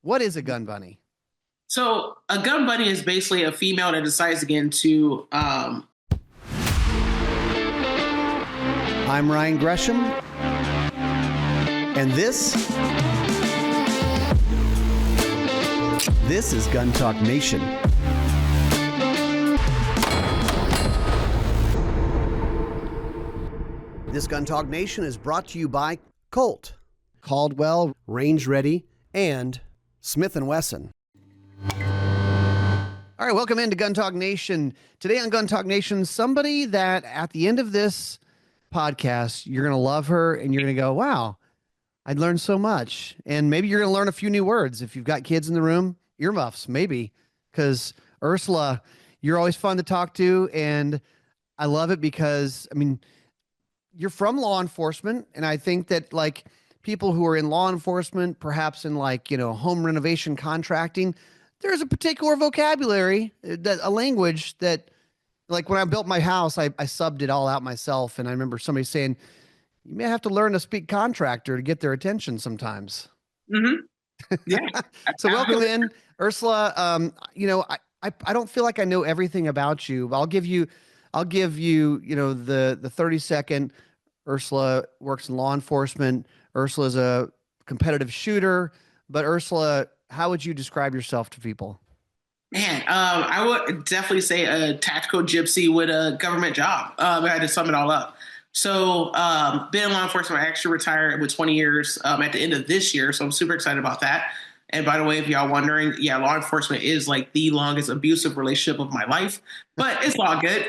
What is a gun bunny? So a gun bunny is basically a female that decides to get into. I'm Ryan Gresham, and this is Gun Talk Nation. This Gun Talk Nation is brought to you by Colt, Caldwell, Range Ready, and Smith & Wesson. All right, welcome into Gun Talk Nation. Today on Gun Talk Nation, somebody that at the end of this podcast, you're going to love her and you're going to go, wow, I'd learned so much. And maybe you're going to learn a few new words. If you've got kids in the room, earmuffs, maybe, because Ursula, you're always fun to talk to. And I love it because, I mean, you're from law enforcement. And I think that like people who are in law enforcement, perhaps in like, home renovation contracting, there's a particular vocabulary, a language that, like when I built my house, I subbed it all out myself. And I remember somebody saying, you may have to learn to speak contractor to get their attention sometimes. Mm-hmm. Yeah. So welcome in, Ursula. I don't feel like I know everything about you, but I'll give you, the 30-second. Ursula works in law enforcement. Ursula is a competitive shooter, but Ursula, how would you describe yourself to people? Man, I would definitely say a tactical gypsy with a government job. I had to sum it all up. So, been in law enforcement. I actually retired with 20 years at the end of this year. So I'm super excited about that. And by the way, if y'all wondering, yeah, law enforcement is like the longest abusive relationship of my life, but it's all good.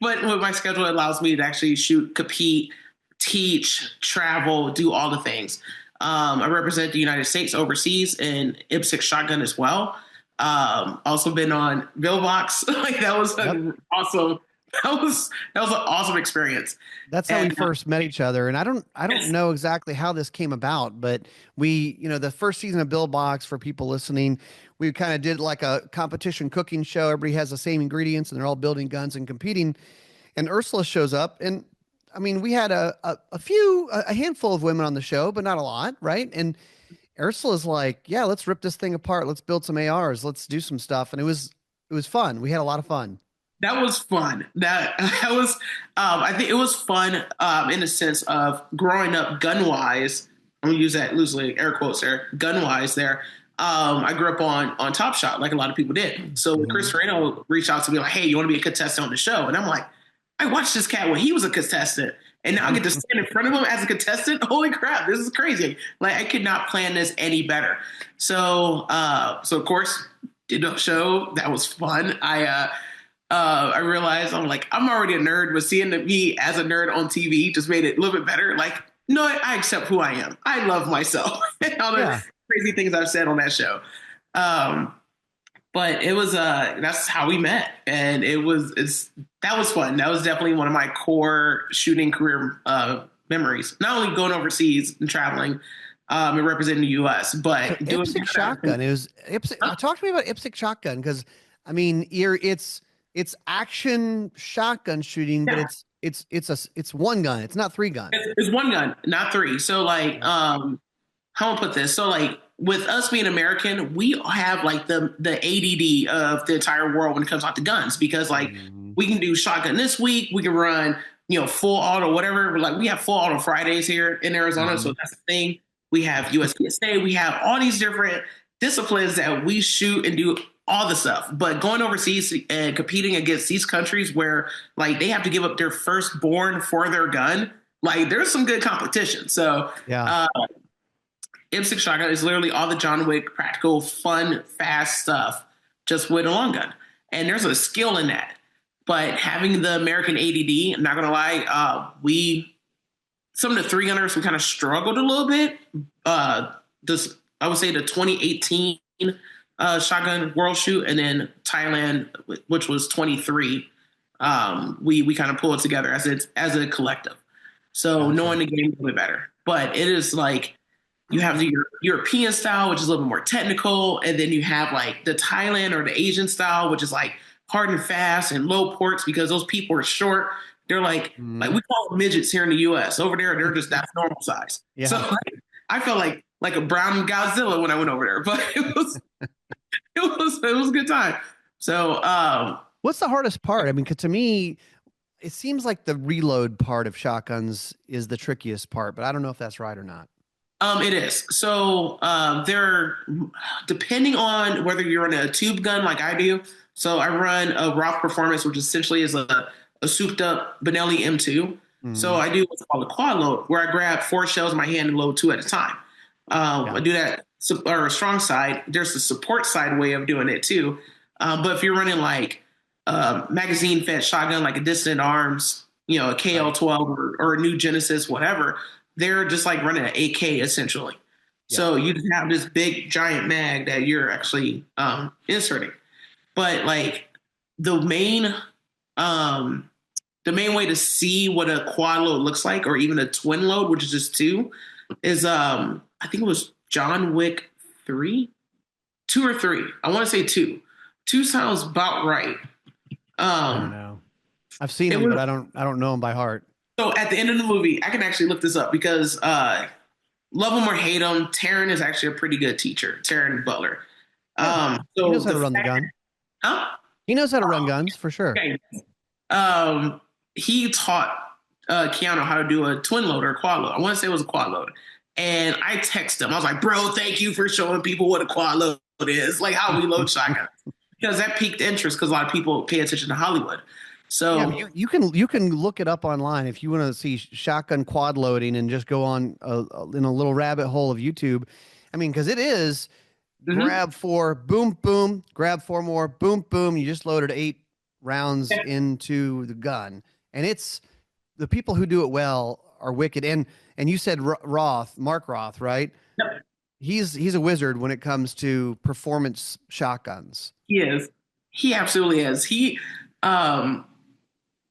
But with my schedule, it allows me to actually shoot, compete, teach, travel, do all the things. I represent the United States overseas in IPSC shotgun as well. Also been on Billbox. Like that was awesome. That was an awesome experience. That's how we first met each other. And I don't know exactly how this came about, but we, the first season of Billbox, for people listening, we kind of did like a competition cooking show. Everybody has the same ingredients and they're all building guns and competing. And Ursula shows up, and I mean, we had a handful of women on the show, but not a lot. Right. And Ursula's like, yeah, let's rip this thing apart. Let's build some ARs. Let's do some stuff. And it was fun. We had a lot of fun. That was fun. That was, I think it was fun in the sense of growing up gun wise. I'm gonna use that loosely, air quotes there, gun wise there. I grew up on Top Shot, like a lot of people did. So when Chris Reno reached out to me like, hey, you want to be a contestant on the show? And I'm like, I watched this cat when he was a contestant. And now I get to stand in front of him as a contestant. Holy crap, this is crazy. Like I could not plan this any better. So of course, did the show. That was fun. I realized I'm already a nerd, but seeing me as a nerd on TV just made it a little bit better. Like, no, I accept who I am. I love myself and all the crazy things I've said on that show. But it was that's how we met, and that was fun. That was definitely one of my core shooting career memories. Not only going overseas and traveling and representing the U.S., but so doing IPSC shotgun. It was IPSC. Talk to me about IPSC shotgun, because I mean, it's action shotgun shooting, but it's one gun. It's not three guns. It's one gun, not three. So like, how I put this? So like, with us being American, we have like the ADD of the entire world when it comes out to guns, because like we can do shotgun this week, we can run, full auto, whatever. Like we have full auto Fridays here in Arizona. So that's the thing. We have USPSA. We have all these different disciplines that we shoot and do all the stuff. But going overseas and competing against these countries where like they have to give up their firstborn for their gun, like there's some good competition. So IPSC shotgun is literally all the John Wick practical, fun, fast stuff, just with a long gun. And there's a skill in that. But having the American ADD, I'm not going to lie, some of the 300s, we kind of struggled a little bit. I would say the 2018 shotgun world shoot, and then Thailand, which was 23, we kind of pulled together as a collective. So knowing the game a little bit better. But it is like, you have the European style, which is a little bit more technical. And then you have like the Thailand or the Asian style, which is like hard and fast and low ports, because those people are short. They're like we call them midgets here in the U.S. Over there, they're just that's normal size. Yeah. So I feel like like a brown Godzilla when I went over there, but it was a good time. So, What's the hardest part? I mean, 'cause to me, it seems like the reload part of shotguns is the trickiest part, but I don't know if that's right or not. it is. So, they're depending on whether you're in a tube gun like I do. So I run a Roth Performance, which essentially is a souped up Benelli M2. So Mhm. I do what's called a quad load, where I grab 4 shells in my hand and load 2 at a time. Yeah. I do that, or a strong side. There's the support side way of doing it too. But if you're running like magazine fed shotgun, like a Dissident Arms, a Right. KL12 or a new Genesis, whatever, they're just like running an AK essentially. Yeah. So you just have this big giant mag that you're actually inserting. But like the main um, the main way to see what a quad load looks like, or even a twin load, which is just 2, is I think it was John Wick 3, 2 or 3. I want to say 2. 2 sounds about right. I don't Um, know. I've seen it them, was but I don't know them by heart. so at the end of the movie, I can actually look this up because love him or hate him, Taryn is actually a pretty good teacher, Taryn Butler. Yeah. He So knows how the to run the fact, gun. huh? He knows how to run guns for sure. Okay. He taught Keanu how to do a twin load or a quad load. I want to say it was a quad load. And I texted him. I was like, bro, thank you for showing people what a quad load is, like how we load shotguns. Because that piqued interest because a lot of people pay attention to Hollywood. Yeah, So, you can look it up online if you want to see shotgun quad loading and just go on in a little rabbit hole of YouTube. I mean, because it is mhm. grab 4, boom, boom, grab 4 more, boom, boom. You just loaded 8 rounds into the gun, and it's the people who do it well are wicked. And you said Mark Roth, right? Yep, He's a wizard when it comes to performance shotguns. he is. He absolutely is. Um,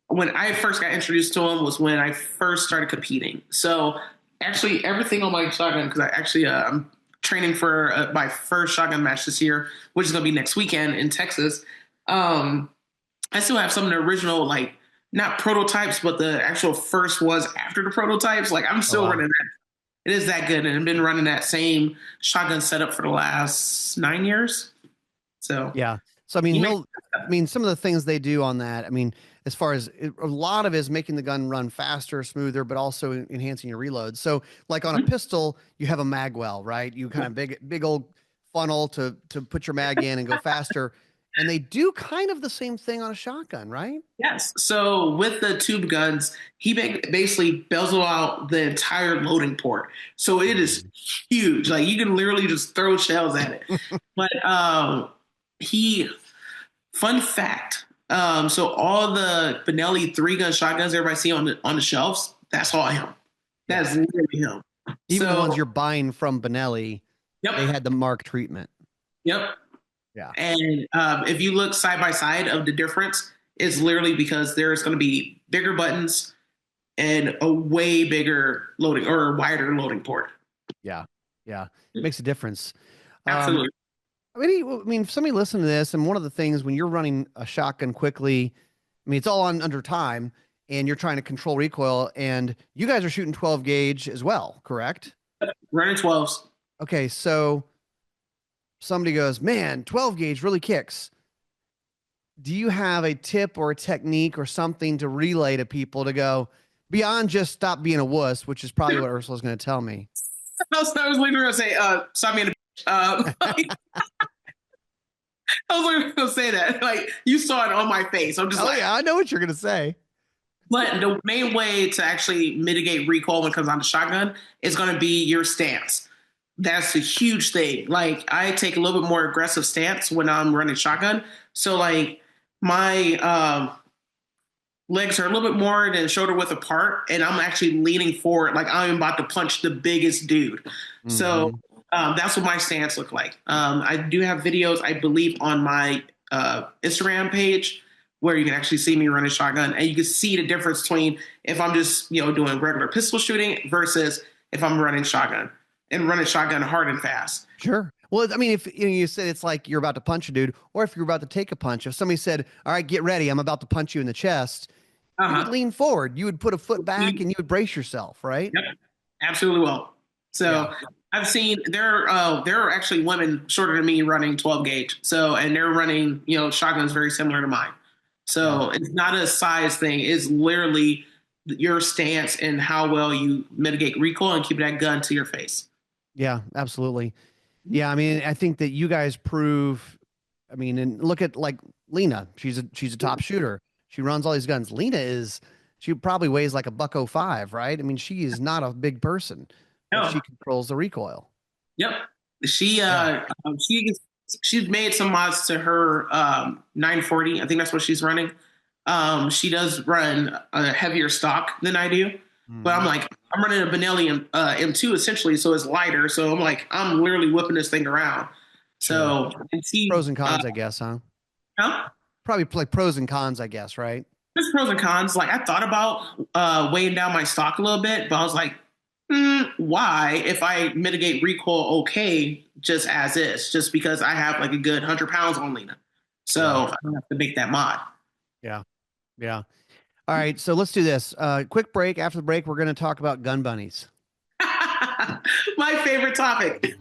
when I first got introduced to him was when I first started competing. So actually, everything on my shotgun, because I'm training for my first shotgun match this year, which is going to be next weekend in Texas. Um, I still have some of the original, like not prototypes, but the actual first was after the prototypes. Like I'm Oh still wow. running that. It is that good, and I've been running that same shotgun setup for the last 9 years. So Yeah. So I mean, he makes. some of the things they do on that. I mean, as far as a lot of it is making the gun run faster, smoother, but also enhancing your reload. So, like on a pistol, you have a mag well, right? You kind of big old funnel to put your mag in and go faster. And they do kind of the same thing on a shotgun, right? Yes. So with the tube guns, he basically bezel out the entire loading port. So it is Mhm. huge. Like you can literally just throw shells at it. But he, fun fact. So all the Benelli 3-gun shotguns everybody see on the shelves, that's all him. Yeah. That's literally him. Even the ones So you're buying from Benelli, they yep, had the mark treatment. yep. Yeah. And if you look side by side of the difference, it's literally because there's going to be bigger buttons and a way bigger loading or wider loading port. Yeah. Yeah. Makes a difference. Um, Absolutely. I mean, if somebody listen to this, and one of the things when you're running a shotgun quickly, I mean, it's all on under time, and you're trying to control recoil, and you guys are shooting 12 gauge as well, correct? Running 12s. Okay, so somebody goes, man, 12 gauge really kicks. Do you have a tip or a technique or something to relay to people to go beyond just stop being a wuss, which is probably what Ursula's going to tell me? I was literally going to say, stop being a I was literally going to say that. Like, you saw it on my face. I'm just Oh like, yeah, I know what you're going to say. but the main way to actually mitigate recoil when it comes down to shotgun is going to be your stance. That's a huge thing. Like I take a little bit more aggressive stance when I'm running shotgun. So like my legs are a little bit more than shoulder width apart, and I'm actually leaning forward like I'm about to punch the biggest dude. So Hmm. that's what my stance look like. I do have videos, I believe, on my Instagram page where you can actually see me running shotgun, and you can see the difference between if I'm just doing regular pistol shooting versus if I'm running shotgun and running shotgun hard and fast. Sure. Well, I mean, if you said it's like you're about to punch a dude, or if you're about to take a punch, if somebody said, "All right, get ready, I'm about to punch you in the chest," Uh you would huh. lean forward, you would put a foot back, and you would brace yourself, right? Yep. Absolutely will. Yeah. So I've seen there are actually women shorter than me running 12 gauge. So and they're running, shotguns very similar to mine. Yeah. So it's not a size thing. It's literally your stance and how well you mitigate recoil and keep that gun to your face. Yeah, absolutely. Yeah, I mean, I think that you guys prove. I mean, and look at like Lena. She's a top shooter. She runs all these guns. Lena is. She probably weighs like a buck 05, right? I mean, she is not a big person, but No. she controls the recoil. Yep. She Yeah. she she's made some mods to her 940. I think that's what she's running. She does run a heavier stock than I do, but Mhm. I'm running a Benelli M2 essentially, so it's lighter. So I'm literally whipping this thing around. Sure. So and Pros she, and cons, I guess, huh? huh? Probably like pros and cons, I guess, right? There's pros and cons. Like I thought about weighing down my stock a little bit, but I was like, why? If I mitigate recoil okay, just as is, just because I have like a good 100 pounds on Lena, so Yeah. I don't have to make that mod. Yeah. Yeah. All right. So let's do this. Quick break. After the break, we're going to talk about gun bunnies. My favorite topic.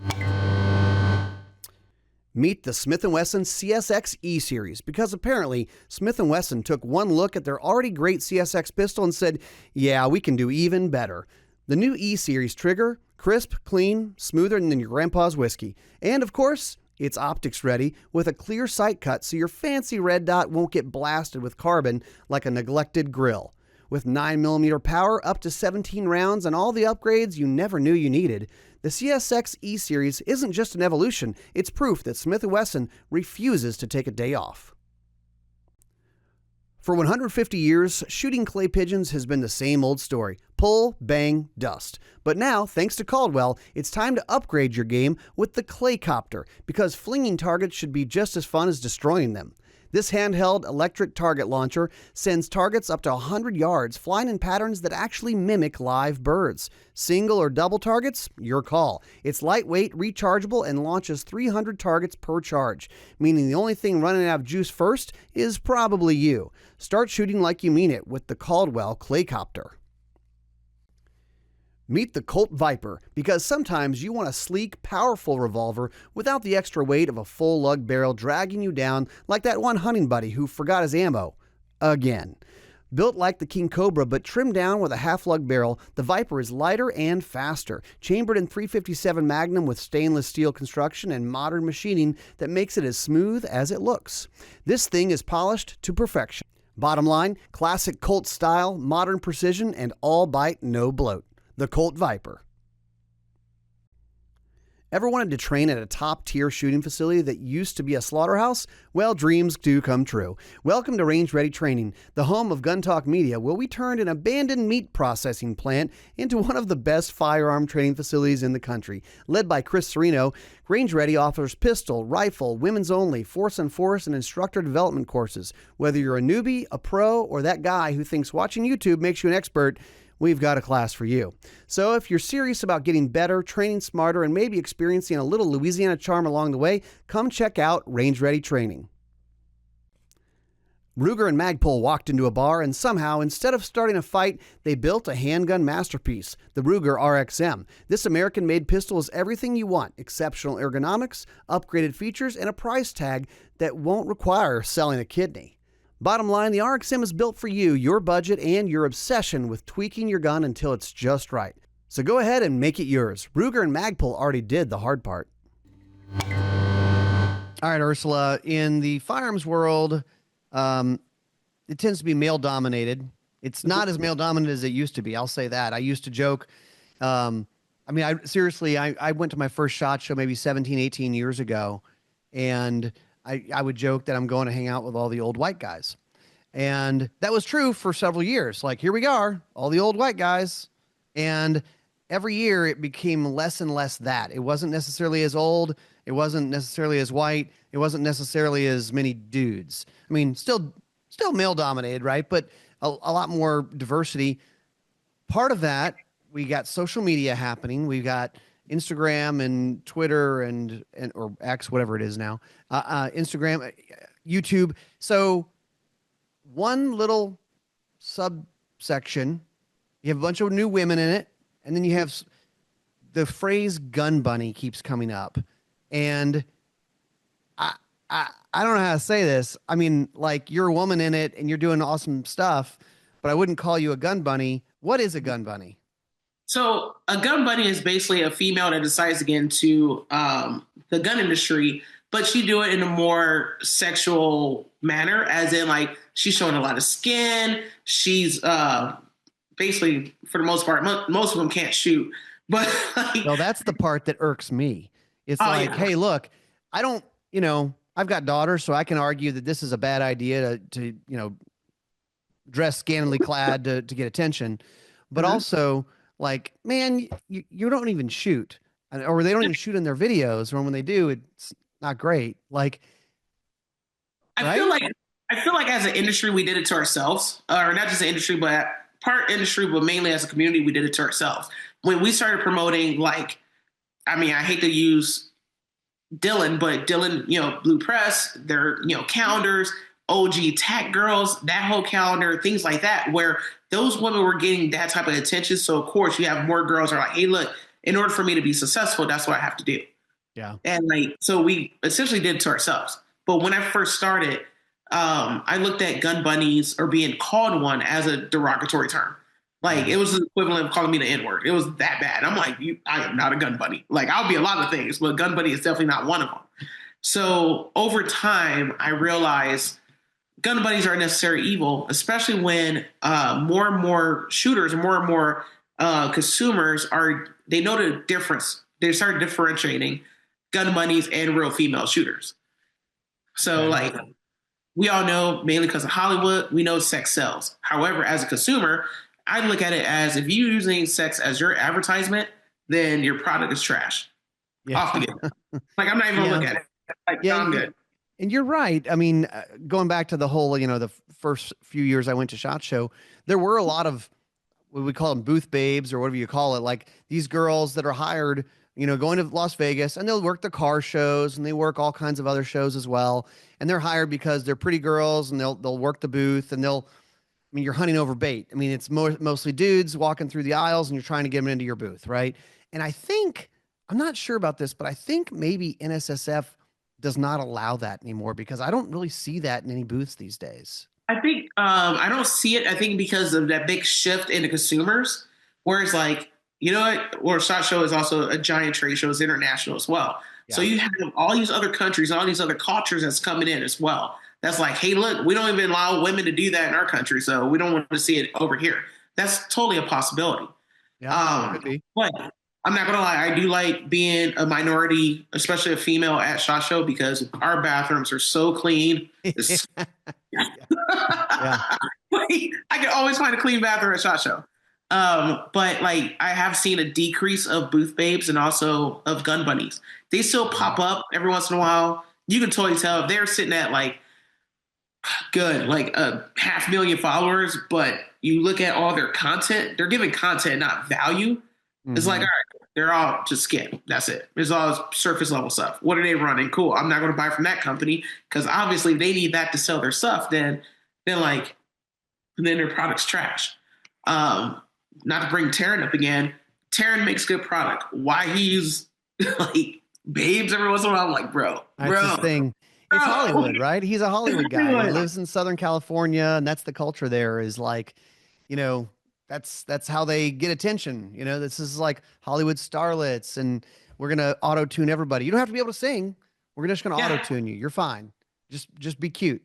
Meet the Smith & Wesson CSX E-Series, because apparently Smith & Wesson took one look at their already great CSX pistol and said, yeah, we can do even better. The new E-Series trigger, crisp, clean, smoother than your grandpa's whiskey. And of course, it's optics ready with a clear sight cut so your fancy red dot won't get blasted with carbon like a neglected grill. With 9mm power, up to 17 rounds, and all the upgrades you never knew you needed, the CSX E-Series isn't just an evolution, it's proof that Smith & Wesson refuses to take a day off. For 150 years, shooting clay pigeons has been the same old story. Pull, bang, dust. But now, thanks to Caldwell, it's time to upgrade your game with the Claycopter, because flinging targets should be just as fun as destroying them. This handheld electric target launcher sends targets up to 100 yards, flying in patterns that actually mimic live birds. Single or double targets? Your call. It's lightweight, rechargeable, and launches 300 targets per charge, meaning the only thing running out of juice first is probably you. Start shooting like you mean it with the Caldwell Claycopter. Meet the Colt Viper, because sometimes you want a sleek, powerful revolver without the extra weight of a full lug barrel dragging you down like that one hunting buddy who forgot his ammo. Again. Built like the King Cobra but trimmed down with a half-lug barrel, the Viper is lighter and faster, chambered in .357 Magnum with stainless steel construction and modern machining that makes it as smooth as it looks. This thing is polished to perfection. Bottom line, classic Colt style, modern precision, and all bite, no bloat. The Colt Viper. Ever wanted to train at a top-tier shooting facility that used to be a slaughterhouse? Well, dreams do come true. Welcome to Range Ready Training, the home of Gun Talk Media, where we turned an abandoned meat processing plant into one of the best firearm training facilities in the country. Led by Chris Serino, Range Ready offers pistol, rifle, women's only, force on force, and instructor development courses. Whether you're a newbie, a pro, or that guy who thinks watching YouTube makes you an expert, we've got a class for you. So if you're serious about getting better, training smarter, and maybe experiencing a little Louisiana charm along the way, come check out Range Ready Training. Ruger and Magpul walked into a bar and somehow, instead of starting a fight, they built a handgun masterpiece, the Ruger RXM. This American-made pistol is everything you want: exceptional ergonomics, upgraded features, and a price tag that won't require selling a kidney. Bottom line, the RXM is built for you, your budget, and your obsession with tweaking your gun until it's just right. So go ahead and make it yours. Ruger and Magpul already did the hard part. All right, Ursula, in the firearms world, it tends to be male-dominated. It's not as male-dominated as it used to be. I'll say that. I used to joke. I went to my first SHOT Show maybe 17, 18 years ago, and I would joke that I'm going to hang out with all the old white guys. And that was true for several years. Like, here we are, all the old white guys. And every year it became less and less that. It wasn't necessarily as old. It wasn't necessarily as white. It wasn't necessarily as many dudes. I mean, still male dominated, right? But a lot more diversity. Part of that, we got social media happening. We've got Instagram and Twitter and or X, whatever it is now, Instagram, YouTube. So one little subsection, you have a bunch of new women in it, and then you have the phrase gun bunny keeps coming up, and I, I don't know how to say this. I mean, like, you're a woman in it and you're doing awesome stuff, but I wouldn't call you a gun bunny. What is a gun bunny? So a gun bunny is basically a female that decides to get into the gun industry, but she do it in a more sexual manner, as in like she's showing a lot of skin. She's basically, for the most part, most of them can't shoot, but like, Well, that's the part that irks me. It's oh like, yeah, hey, look, I don't, I've got daughters, so I can argue that this is a bad idea to dress scantily clad to get attention. But mm-hmm. also, like, man, you don't even shoot, or they don't even shoot in their videos, or when they do, it's not great. Like, I right? feel like as an industry we did it to ourselves, or not just the industry, but part industry, but mainly as a community we did it to ourselves. When we started promoting, like, I mean, I hate to use Dylan, but Dylan, Blue Press, their calendars, OG Tech Girls, that whole calendar, things like that, where those women were getting that type of attention. So of course you have more girls are like, hey, look, in order for me to be successful, that's what I have to do. Yeah. And like, so we essentially did it to ourselves. But when I first started, I looked at gun bunnies or being called one as a derogatory term. Like, it was the equivalent of calling me the N-word. It was that bad. I'm like, I am not a gun bunny. Like, I'll be a lot of things, but gun bunny is definitely not one of them. So over time, I realized gun bunnies are a necessary evil, especially when more and more shooters and more consumers they know the difference. They start differentiating gun bunnies and real female shooters. So like, we all know, mainly because of Hollywood, we know sex sells. However, as a consumer, I look at it as, if you're using sex as your advertisement, then your product is trash. Yeah. Off the get. Like, I'm not even gonna look at it. Like, Yeah, I'm good. And you're right. I mean, going back to the whole, the first few years I went to SHOT Show, there were a lot of what we call them booth babes or whatever you call it, like these girls that are hired, going to Las Vegas, and they'll work the car shows and they work all kinds of other shows as well. And they're hired because they're pretty girls and they'll work the booth and you're hunting over bait. I mean, it's mostly dudes walking through the aisles and you're trying to get them into your booth, right? And I'm not sure about this, but I think maybe NSSF does not allow that anymore, because I don't really see that in any booths these days. I think I don't see it. I think because of that big shift in the consumers, whereas like, or SHOT Show is also a giant trade show, it's international as well. Yeah. So you have all these other countries, all these other cultures that's coming in as well. That's like, hey, look, we don't even allow women to do that in our country, so we don't want to see it over here. That's totally a possibility. Yeah, could be. But I'm not gonna lie, I do like being a minority, especially a female at SHOT Show, because our bathrooms are so clean. Yeah. I can always find a clean bathroom at SHOT Show. But like, I have seen a decrease of booth babes and also of gun bunnies. They still pop up every once in a while. You can totally tell if they're sitting at like like a 500,000 followers, but you look at all their content, they're giving content, not value. Mm-hmm. It's like, all right, they're all just skin. That's it. It's all surface level stuff. What are they running? Cool. I'm not going to buy from that company, because obviously they need that to sell their stuff. Then their product's trash. Not to bring Taryn up again. Taryn makes good product. Why he's like babes every once in a while? I'm like, bro. That's his thing. It's Hollywood, right? He's a Hollywood guy. He lives in Southern California, and that's the culture there, is like, that's how they get attention. This is like Hollywood starlets, and we're going to auto-tune everybody. You don't have to be able to sing. We're just going to auto-tune you. You're fine. Just be cute.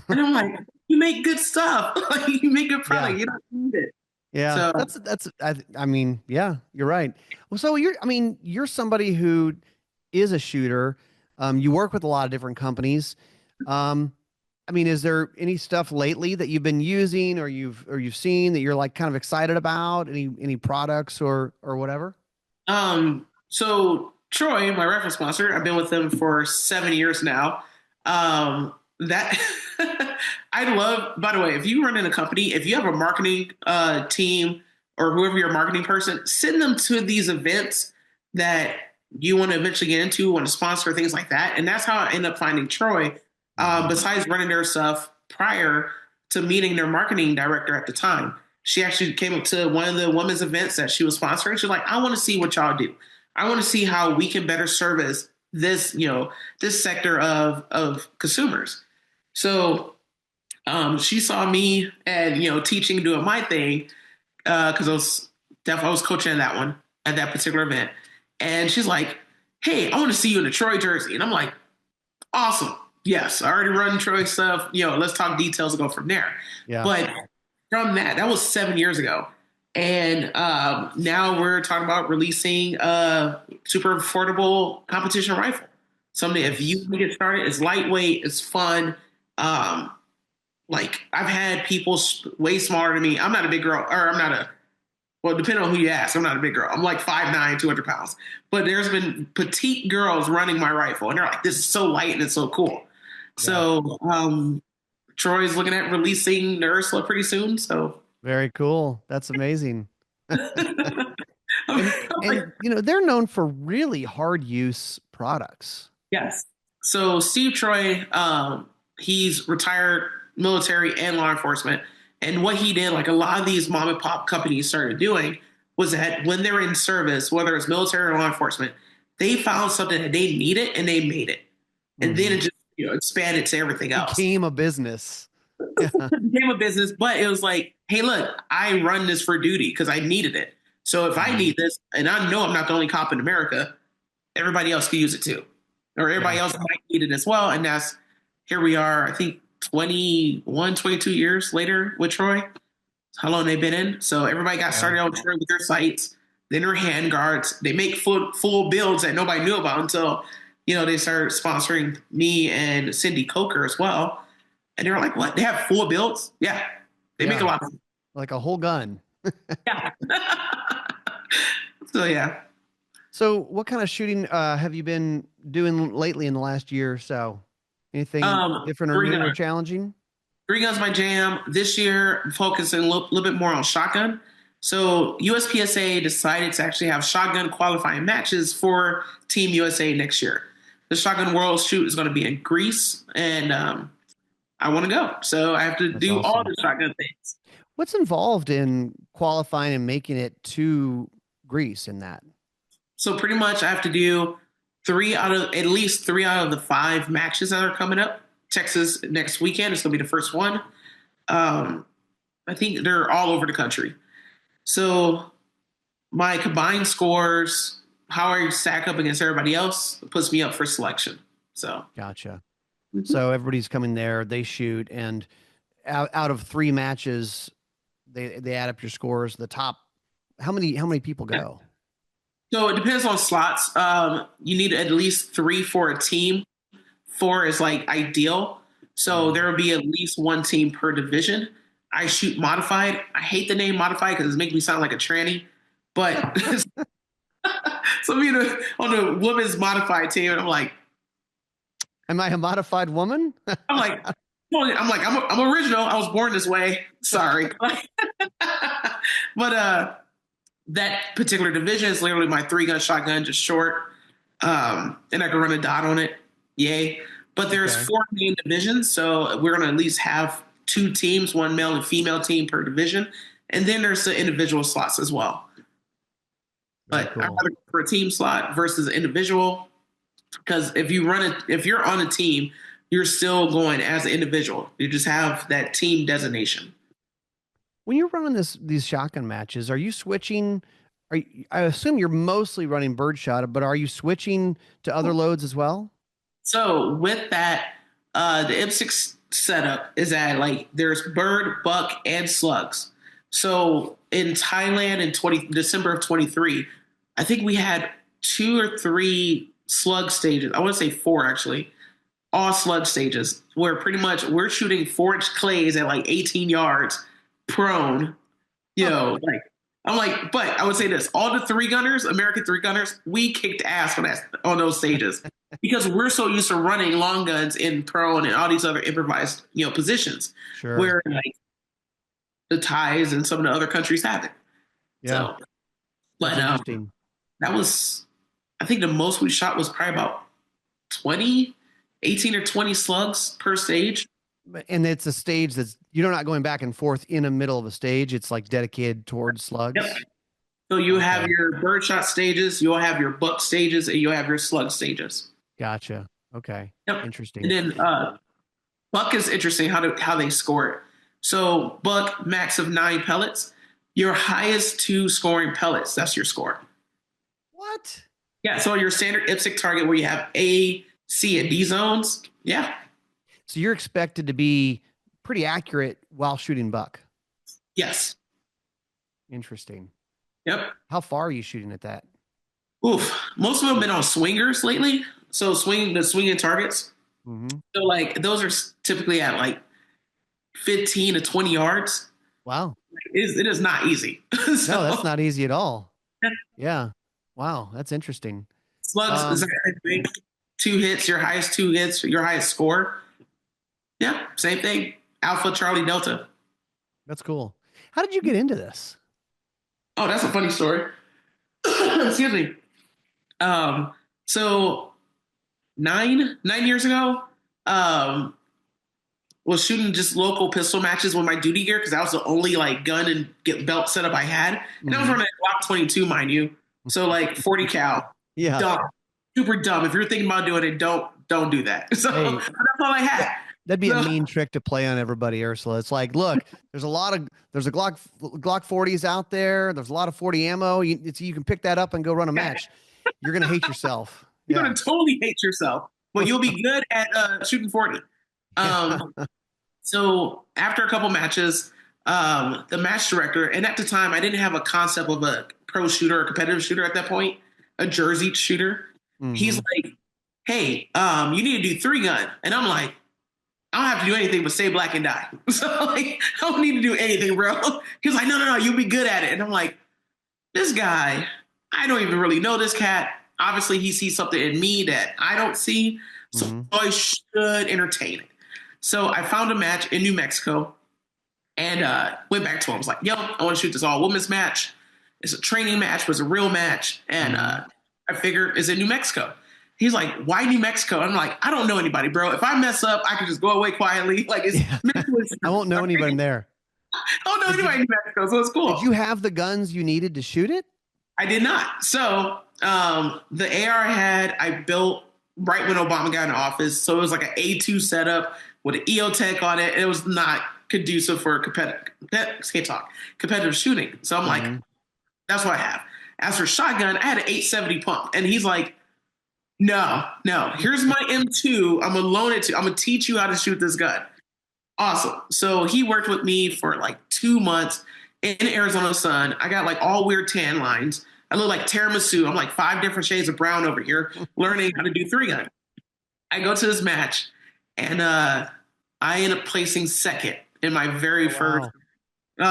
And I'm like, you make good stuff. Like, you make good product. Yeah. You don't need it. Yeah, so, I mean, yeah, you're right. Well, so you're somebody who is a shooter. You work with a lot of different companies. Is there any stuff lately that you've been using or you've seen that you're like kind of excited about? Any products or whatever? So Troy, my reference sponsor, I've been with them for 7 years now. That I love, by the way, if you run in a company, if you have a marketing team or whoever your marketing person, send them to these events that you want to eventually get into, want to sponsor, things like that. And that's how I end up finding Troy, besides running their stuff prior to meeting their marketing director at the time. she actually came up to one of the women's events that she was sponsoring. She's like, I want to see what y'all do. I want to see how we can better service this, this sector of consumers. So she saw me and, teaching, doing my thing, because I was coaching at that one, at that particular event. And she's like, hey, I want to see you in a Troy jersey. And I'm like, awesome. Yes, I already run Troy stuff. Let's talk details and go from there. Yeah. But from that was 7 years ago. And now we're talking about releasing a super affordable competition rifle. Something, if you want to get started, it's lightweight, it's fun. Like, I've had people way smaller than me. I'm not a big girl, or I'm not a, well, depending on who you ask, I'm not a big girl. I'm like 5'9", 200 pounds. But there's been petite girls running my rifle, and they're like, this is so light and it's so cool. Yeah. So Troy's looking at releasing the Ursula pretty soon. So very cool. That's amazing. and they're known for really hard use products. Yes. So Steve Troy, he's retired military and law enforcement. And what he did, like a lot of these mom and pop companies started doing, was that when they're in service, whether it's military or law enforcement, they found something that they needed and they made it. And then it just expanded to everything else. Became a business. It became a business, but it was like, hey, look, I run this for duty because I needed it. So if I need this, and I know I'm not the only cop in America, everybody else can use it too. Or everybody else might need it as well. And here we are, I think 21, 22 years later with Troy. How long they've been in. So everybody got started on Troy with their sights, then their hand guards. They make full builds that nobody knew about until, they started sponsoring me and Cindy Coker as well. And they were like, what? They have full builds? Yeah. They make a lot of them. Like a whole gun. Yeah. So, yeah. So what kind of shooting have you been doing lately in the last year or so? Anything different or new or challenging? 3 guns my jam. This year, I'm focusing a little bit more on shotgun. So USPSA decided to actually have shotgun qualifying matches for Team USA next year. The Shotgun World Shoot is going to be in Greece, and I want to go. So I have to do all the shotgun things. What's involved in qualifying and making it to Greece in that? So pretty much I have to do at least three out of the 5 matches that are coming up. Texas next weekend is going to be the first one. I think they're all over the country. So my combined scores, how I stack up against everybody else, puts me up for selection. So gotcha. Mm-hmm. So everybody's coming there, they shoot, and out of 3 matches, they add up your scores. The top, how many people go? So it depends on slots. You need at least 3 for a team. 4 is like ideal. So there will be at least 1 team per division. I shoot modified. I hate the name modified because it makes me sound like a tranny. But so I'm on the women's modified team, and I'm like, am I a modified woman? I'm original. I was born this way. Sorry. But that particular division is literally my 3-gun shotgun, just short. And I can run a dot on it. Yay. But there's 4 main divisions, so we're going to at least have 2 teams, 1 male and female team per division. And then there's the individual slots as well. But I'd rather go for a team slot versus an individual, because if you're on a team, you're still going as an individual. You just have that team designation. When you're running these shotgun matches, are you switching? I assume you're mostly running birdshot, but are you switching to other loads as well? So with that, the M6 setup is that like there's bird, buck, and slugs. So in Thailand in December of 23, I think we had 2 or 3 slug stages. I want to say 4 actually, all slug stages where pretty much we're shooting 4-inch clays at like 18 yards prone. Like I'm like, but I would say this: all the 3-gunners, American 3-gunners, we kicked ass on those stages. Because we're so used to running long guns in prone and all these other improvised, positions, where like the Thais and some of the other countries have it. Yeah. So, but that was, I think the most we shot was probably about 18 or 20 slugs per stage. And it's a stage that's you're not going back and forth in the middle of a stage. It's like dedicated towards Yep. slugs. So you have Okay. your birdshot stages, you'll have your buck stages, and you'll have your slug stages. Gotcha. Okay. Yep. And Interesting. then buck is interesting how they score it. So buck max of 9 pellets. Your highest two scoring pellets, that's your score. What? Yeah. So your standard IPSC target where you have A, C, and D zones. Yeah. So you're expected to be pretty accurate while shooting buck. Yes. Interesting. Yep. How far are you shooting at that? Oof. Most of them have been on swingers lately. So swinging targets. Mm-hmm. So like those are typically at like 15 to 20 yards. Wow. It is not easy. So, No, that's not easy at all. Yeah. Wow. That's interesting. slugs is I think 2 hits, your highest 2 hits, your highest score. Yeah, same thing. Alpha Charlie Delta. That's cool. How did you get into this? Oh, that's a funny story. Excuse me. So 9 years ago, was shooting just local pistol matches with my duty gear because that was the only like gun and get belt setup I had, and I was running a Glock 22, mind you. So like 40 cal. Yeah. Dumb, super dumb. If you're thinking about doing it, don't do that. So Hey. that's all I had. That'd be a mean trick to play on everybody, Ursula. It's like, look, there's a Glock 40s out there. There's a lot of 40 ammo. You can pick that up and go run a match. You're gonna hate yourself. You're gonna totally hate yourself, but you'll be good at shooting 40. So after a couple matches, the match director, and at the time I didn't have a concept of a pro shooter or competitive shooter at that point, a jersey shooter. Mm-hmm. He's like, hey, you need to do 3-gun. And I'm like, I don't have to do anything but stay black and die. So like, I don't need to do anything, bro. He's like, no, you'll be good at it. And I'm like, this guy, I don't even really know this cat. Obviously, he sees something in me that I don't see. So I should entertain it. So I found a match in New Mexico and went back to him. I was like, yo, I want to shoot this all women's match. It's a training match, but it's a real match. And I figured it's in New Mexico. He's like, why New Mexico? I'm like, I don't know anybody, bro. If I mess up, I can just go away quietly. Like, I won't know anybody there. I don't know anybody in New Mexico, so it's cool. Did you have the guns you needed to shoot it? I did not. So the AR I built right when Obama got in office. So it was like an A2 setup with an EOTech on it. It was not conducive for competitive shooting. So I'm like, that's what I have. As for shotgun, I had an 870 pump. And he's like, no, here's my M2. I'm going to loan it to you. I'm going to teach you how to shoot this gun. Awesome. So he worked with me for like 2 months in Arizona sun. I got like all weird tan lines. I look like tiramisu. I'm like 5 different shades of brown over here learning how to do 3-gun. I go to this match and I end up placing second in my very first,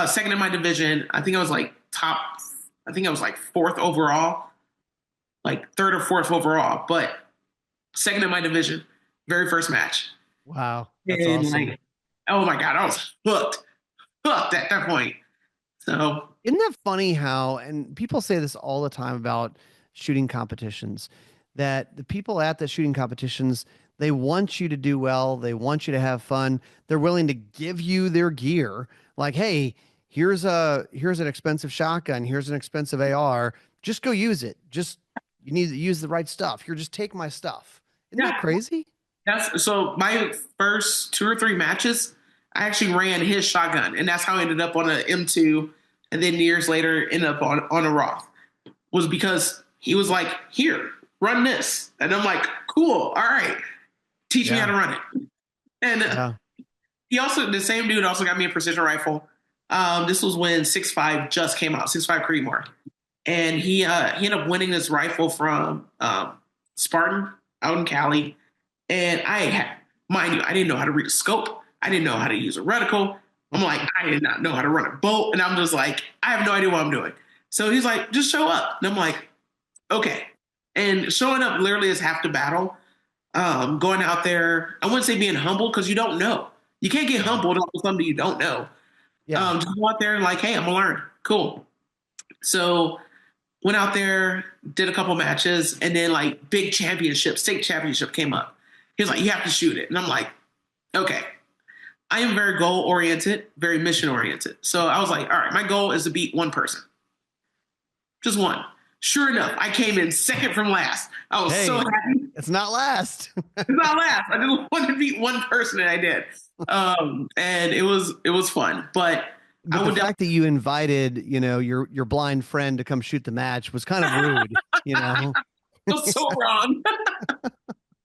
second in my division. I think I was like 4th overall, like 3rd or 4th overall, but second in my division, very first match. Wow. That's awesome. Like, oh my God, I was hooked at that point. So isn't that funny how, and people say this all the time about shooting competitions, that the people at the shooting competitions, they want you to do well. They want you to have fun. They're willing to give you their gear. Like, hey, here's an expensive shotgun. Here's an expensive AR. Just go use it. You need to use the right stuff. Here, just take my stuff. Isn't that crazy? So my first 2 or 3 matches, I actually ran his shotgun, and that's how I ended up on an M2, and then years later ended up on a Roth. Was because he was like, "Here, run this," and I'm like, "Cool, all right, teach me how to run it." And the same dude also got me a precision rifle. This was when 6.5 just came out, 6.5 Creedmoor, and he ended up winning this rifle from Spartan out in Cali. And mind you, I didn't know how to read a scope. I didn't know how to use a reticle. I'm like, I did not know how to run a bolt. And I'm just like, I have no idea what I'm doing. So he's like, just show up. And I'm like, okay. And showing up literally is half the battle. Going out there, I wouldn't say being humble because you don't know. You can't get humbled on something you don't know. Yeah. Just go out there and like, hey, I'm going to learn. Cool. So went out there, did a couple matches, and then like state championship came up. He was like, you have to shoot it. And I'm like, okay. I am very goal oriented, very mission oriented. So I was like, all right, my goal is to beat one person, just one. Sure enough, I came in second from last. I was so happy. It's not last. It's not last. I just wanted to beat one person, and I did. And it was fun. But the fact that you invited, your blind friend to come shoot the match was kind of rude. It was so wrong.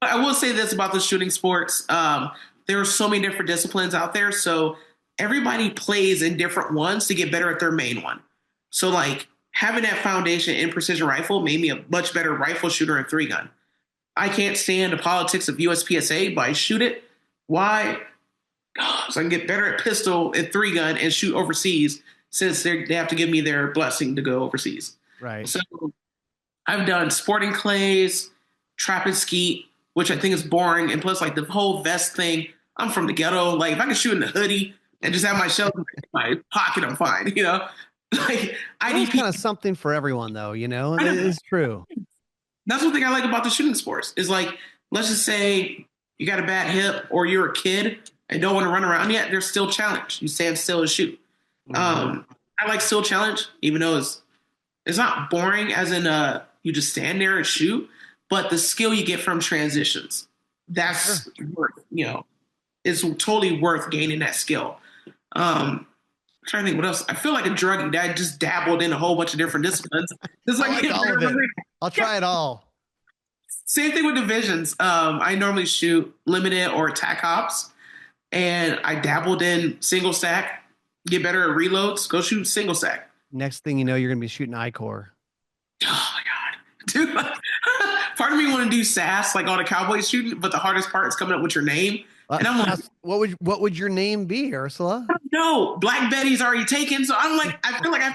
I will say this about the shooting sports. There are so many different disciplines out there. So everybody plays in different ones to get better at their main one. So like having that foundation in precision rifle made me a much better rifle shooter and 3-gun. I can't stand the politics of USPSA, but I shoot it. Why? So I can get better at pistol and 3-gun and shoot overseas since they have to give me their blessing to go overseas. Right. So I've done sporting clays, trap and skeet, which I think is boring. And plus like the whole vest thing, I'm from the ghetto. Like if I can shoot in the hoodie and just have my shells in my pocket, I'm fine, Like IDP kind of something for everyone though, it is true. That's one thing I like about the shooting sports is like, let's just say you got a bad hip or you're a kid and don't want to run around yet. There's still challenge. You stand still and shoot. I like still challenge, even though it's not boring as in you just stand there and shoot, but the skill you get from transitions, that's worth, it's totally worth gaining that skill. I'm trying to think what else. I feel like a druggie that I just dabbled in a whole bunch of different disciplines. It's like all of it. I'll try it all. Same thing with divisions. I normally shoot limited or attack ops, and I dabbled in single stack. Get better at reloads. Go shoot single stack. Next thing you know, you're gonna be shooting I-Core. Oh my god, dude! Part of me want to do SAS like all the cowboys shooting, but the hardest part is coming up with your name. And I'm like, what would your name be, Ursula? No, Black Betty's already taken. So I'm like, I feel like I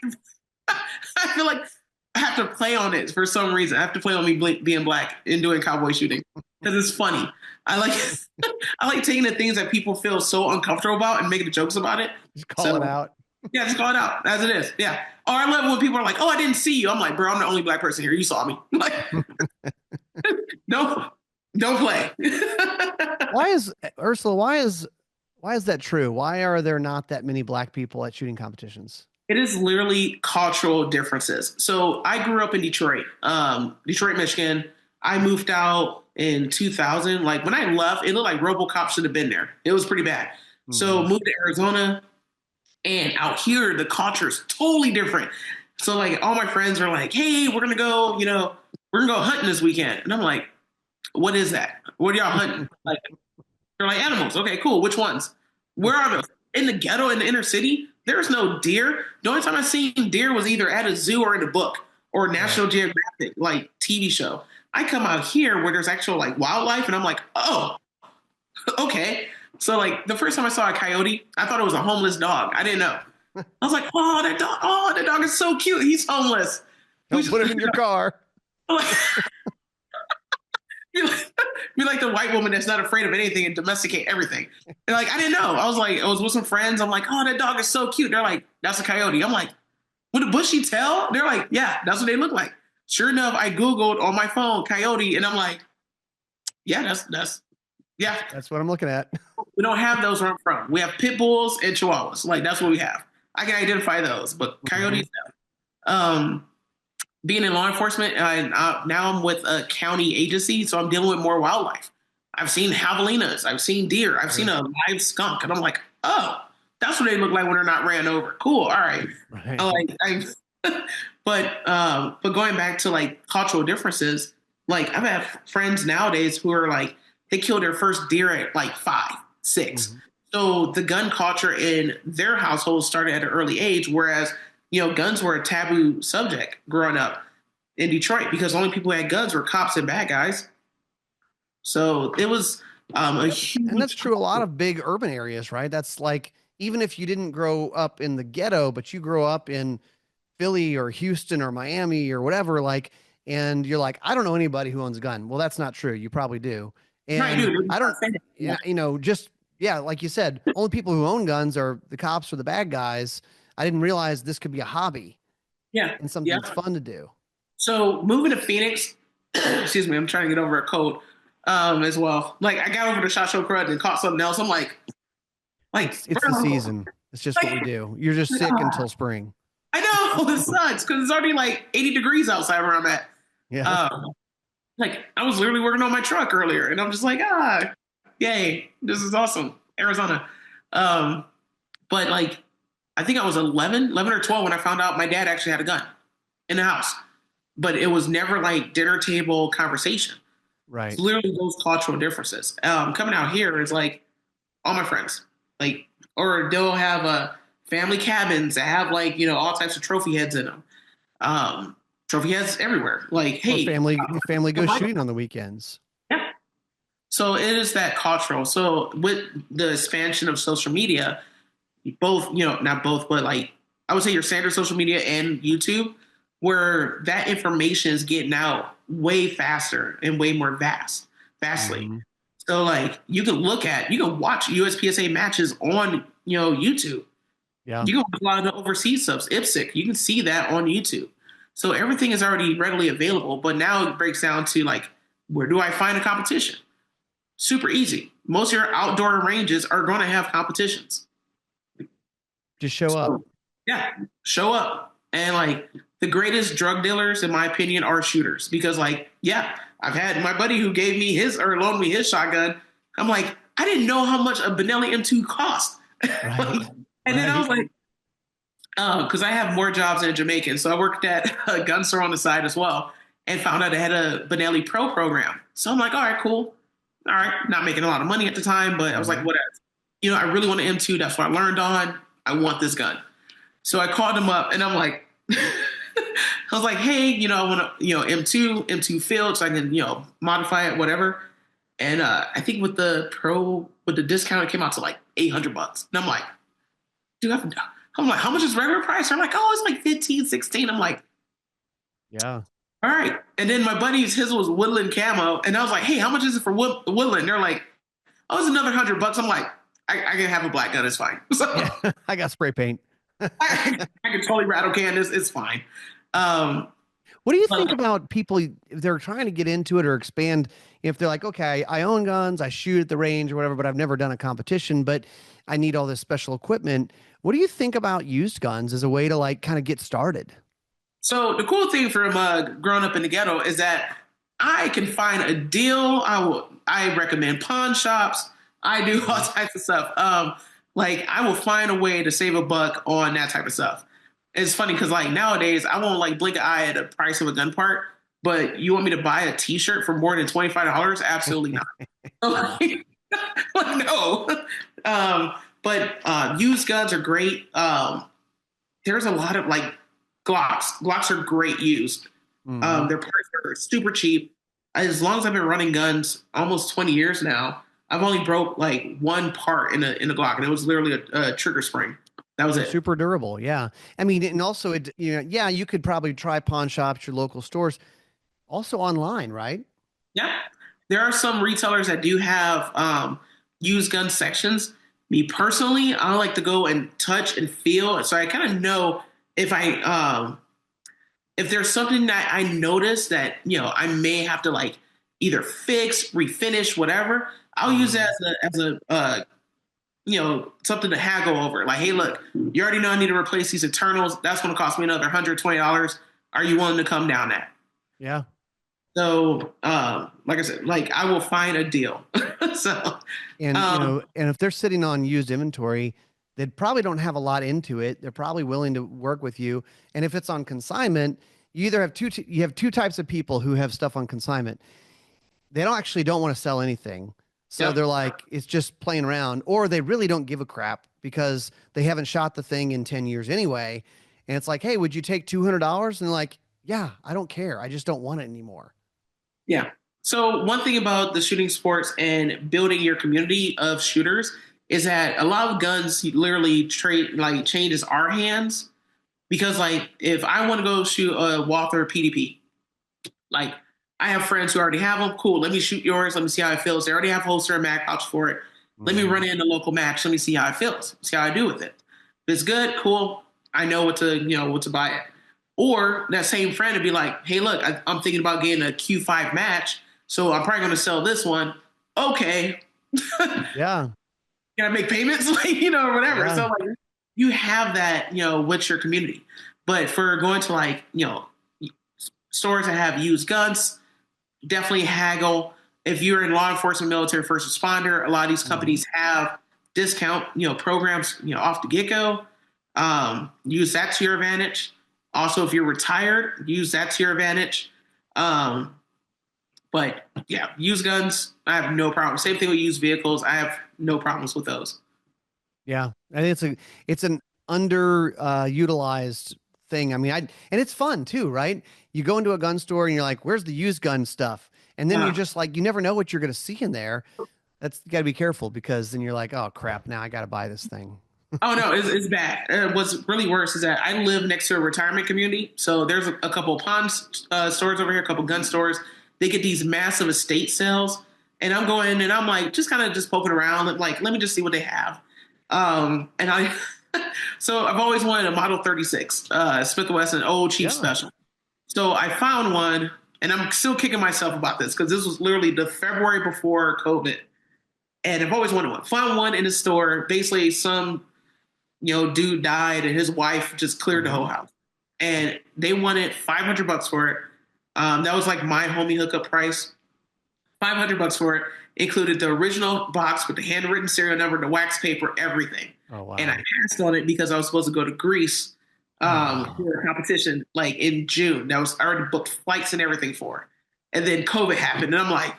have to play on it for some reason. I have to play on me being black and doing cowboy shooting because it's funny. I like taking the things that people feel so uncomfortable about and making jokes about it. Just call it out. Yeah, just call it out as it is. Yeah. Or I love when people are like, "Oh, I didn't see you." I'm like, "Bro, I'm the only black person here. You saw me." Like, don't play. Ursula? Why is that true? Why are there not that many black people at shooting competitions? It is literally cultural differences. So I grew up in Detroit, Michigan. I moved out in 2000. Like when I left, it looked like RoboCop should have been there. It was pretty bad. Mm-hmm. So moved to Arizona, and out here the culture is totally different. So like all my friends are like, "Hey, we're gonna go hunting this weekend," and I'm like, "What is that? What are y'all hunting?" Like they're like animals. Okay, cool. Which ones? Where are those? In the ghetto, in the inner city, there's no deer. The only time I seen deer was either at a zoo or in a book or National Geographic like TV show. I come out here where there's actual like wildlife, and I'm like, oh, okay. So like the first time I saw a coyote, I thought it was a homeless dog. I didn't know. I was like, oh, that dog! Oh, that dog is so cute. He's homeless. Don't put him in your car. Be like the white woman that's not afraid of anything and domesticate everything. And like, I didn't know. I was with some friends. I'm like, oh, that dog is so cute. They're like, that's a coyote. I'm like, with a bushy tail? They're like, yeah, that's what they look like. Sure enough, I Googled on my phone coyote, and I'm like, yeah, that's what I'm looking at. We don't have those where I'm from. We have pit bulls and chihuahuas. Like that's what we have. I can identify those, but coyotes, being in law enforcement, now I'm with a county agency, so I'm dealing with more wildlife. I've seen javelinas, I've seen deer, I've seen a live skunk, and I'm like, oh, that's what they look like when they're not ran over. Cool, all right. But going back to like cultural differences, like I've had friends nowadays who are like they killed their first deer at like 5, 6. Mm-hmm. So the gun culture in their household started at an early age, whereas guns were a taboo subject growing up in Detroit because the only people who had guns were cops and bad guys. So it was a huge... And that's true a lot of big urban areas, right? That's like, even if you didn't grow up in the ghetto, but you grow up in Philly or Houston or Miami or whatever, like, and you're like, I don't know anybody who owns a gun. Well, that's not true. You probably do. And right, dude, I don't, like you said, only people who own guns are the cops or the bad guys. I didn't realize this could be a hobby. Yeah. And something that's fun to do. So moving to Phoenix, excuse me, I'm trying to get over a cold as well. Like I got over the shot show crud and caught something else. I'm like, Like, It's the bro, season. It's just what we like, do. You're just sick until spring. I know it sucks because it's already like 80 degrees outside where I'm at. Yeah. Um, like I was literally working on my truck earlier, and I'm just like, yay, this is awesome, Arizona. Um, but like, I think I was 11 or 12 when I found out my dad actually had a gun in the house, but it was never like dinner table conversation. It's Right. literally those cultural differences. Coming out here is like all my friends, like, or they'll have family cabins that have like all types of trophy heads in them. Trophy heads everywhere. Like, Or hey, family goes shooting on the weekends. yeah. So it is that cultural. So with the expansion of social media, both, not both, but like I would say your standard social media and YouTube, where that information is getting out way faster and way more vastly. Mm-hmm. So like you can watch USPSA matches on, YouTube. Yeah. You can watch a lot of the overseas subs, IPSC. You can see that on YouTube. So everything is already readily available. But now it breaks down to like, where do I find a competition? Super easy. Most of your outdoor ranges are going to have competitions. Just show up. Yeah, show up. And like the greatest drug dealers, in my opinion, are shooters. Because like, yeah, I've had my buddy who gave me loaned me his shotgun. I'm like, I didn't know how much a Benelli M2 cost. Right. And then I was like, because I have more jobs than a Jamaican. So I worked at a gun store on the side as well and found out they had a Benelli Pro program. So I'm like, all right, cool. All right. Not making a lot of money at the time, but I was like, whatever. I really want an M2. That's what I learned on. I want this gun. So I called him up and I'm like, I was like, hey, I want to, M2 field so I can, modify it, whatever. And I think with the discount, it came out to like $800. And I'm like, dude, I'm like, how much is regular price? They're like, oh, it's like 15, 16. I'm like, yeah. All right. And then my buddy's, his was woodland camo. And I was like, hey, how much is it for woodland? They're like, oh, it's another $100. I'm like, I can have a black gun. It's fine. So Yeah. I got spray paint. I can totally rattle can this. It's fine. What do you think about people if they're trying to get into it or expand? If they're like, okay, I own guns, I shoot at the range or whatever, but I've never done a competition, but I need all this special equipment. What do you think about used guns as a way to like kind of get started? So the cool thing from growing up in the ghetto is that I can find a deal. I recommend pawn shops. I do all types of stuff. Like I will find a way to save a buck on that type of stuff. It's funny because like nowadays I won't like blink an eye at the price of a gun part, but you want me to buy a T-shirt for more than $25? Absolutely not. Like, no. But used guns are great. There's a lot of like Glocks. Glocks are great used. Mm-hmm. Their parts are super cheap. As long as I've been running guns almost 20 years now, I've only broke like one part in a Glock, and it was literally a trigger spring. That was it. Super durable. Yeah. I mean, and also yeah, you could probably try pawn shops, your local stores, also online, right? Yeah. There are some retailers that do have used gun sections. Me personally, I like to go and touch and feel. So I kind of know if there's something that I notice that, I may have to like either fix, refinish, whatever, I'll use that as a something to haggle over. Like, hey, look, you already know I need to replace these internals. That's going to cost me another $120. Are you willing to come down that? Yeah. So, like I said, like I will find a deal. So, and and if they're sitting on used inventory, they probably don't have a lot into it. They're probably willing to work with you. And if it's on consignment, you either have two types of people who have stuff on consignment. They don't want to sell anything. So they're like, it's just playing around, or they really don't give a crap because they haven't shot the thing in 10 years anyway. And it's like, hey, would you take $200? And they're like, yeah, I don't care. I just don't want it anymore. Yeah. So one thing about the shooting sports and building your community of shooters is that a lot of guns literally changes our hands, because like if I want to go shoot a Walther PDP, like I have friends who already have them. Cool. Let me shoot yours. Let me see how it feels. They already have holster and mag pouch for it. Let me run in the local match. Let me see how it feels. See how I do with it. If it's good, cool. I know what to buy it. Or that same friend would be like, hey, look, I'm thinking about getting a Q5 match, so I'm probably going to sell this one. Okay. Yeah. can I make payments? Like, or whatever. Yeah. So like you have that, with your community. But for going to like, stores that have used guns, definitely haggle. If you're in law enforcement, military, first responder, a lot of these Mhm. companies have discount, programs, off the get go. Use that to your advantage. Also, if you're retired, use that to your advantage. Um, but yeah, used guns, I have no problem. Same thing with used vehicles. I have no problems with those. Yeah, I think it's an under utilized thing. I mean, I and it's fun too, right? You go into a gun store and you're like, "Where's the used gun stuff?" And then you're Uh, just like, you never know what you're going to see in there. That's you got to be careful because then you're like, "Oh crap, now I got to buy this thing." oh no, it's bad. What's really worse is that I live next to a retirement community, so there's a couple of pawn stores over here, a couple gun stores. They get these massive estate sales, and I'm going and I'm like just kind of just poking around, like let me just see what they have. And I, so I've always wanted a Model 36, Smith & Wesson, old cheap Yeah. special. So I found one, and I'm still kicking myself about this because this was literally the February before COVID, and I've always wanted one. Found one in the store. Basically, some dude died and his wife just cleared the whole Mhm. house. And they wanted $500 for it. That was like my homie hookup price. $500 for it. Included the original box with the handwritten serial number, the wax paper, everything. Oh And I wow. passed on it because I was supposed to go to Greece Oh. for a competition like in June. That was I already booked flights and everything for. And then COVID happened, and I'm like,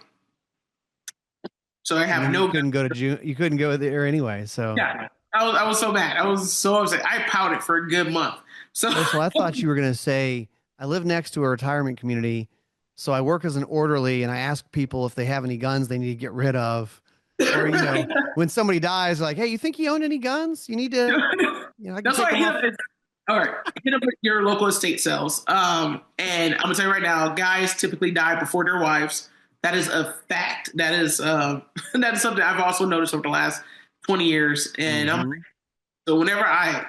so I And have then you no. couldn't go to June. You couldn't go there anyway. So, Yeah, I was so mad. I was so upset. I pouted for a good month. So Ursula, I thought you were going to say, I live next to a retirement community. So I work as an orderly and I ask people if they have any guns they need to get rid of. Or, when somebody dies, like, hey, you think you own any guns? You need to, I can that's take why I them hit off. up. All right, hit up your local estate sales. And I'm gonna tell you right now, guys typically die before their wives. That is a fact. That is that is something I've also noticed over the last 20 years. And Hmm. so whenever I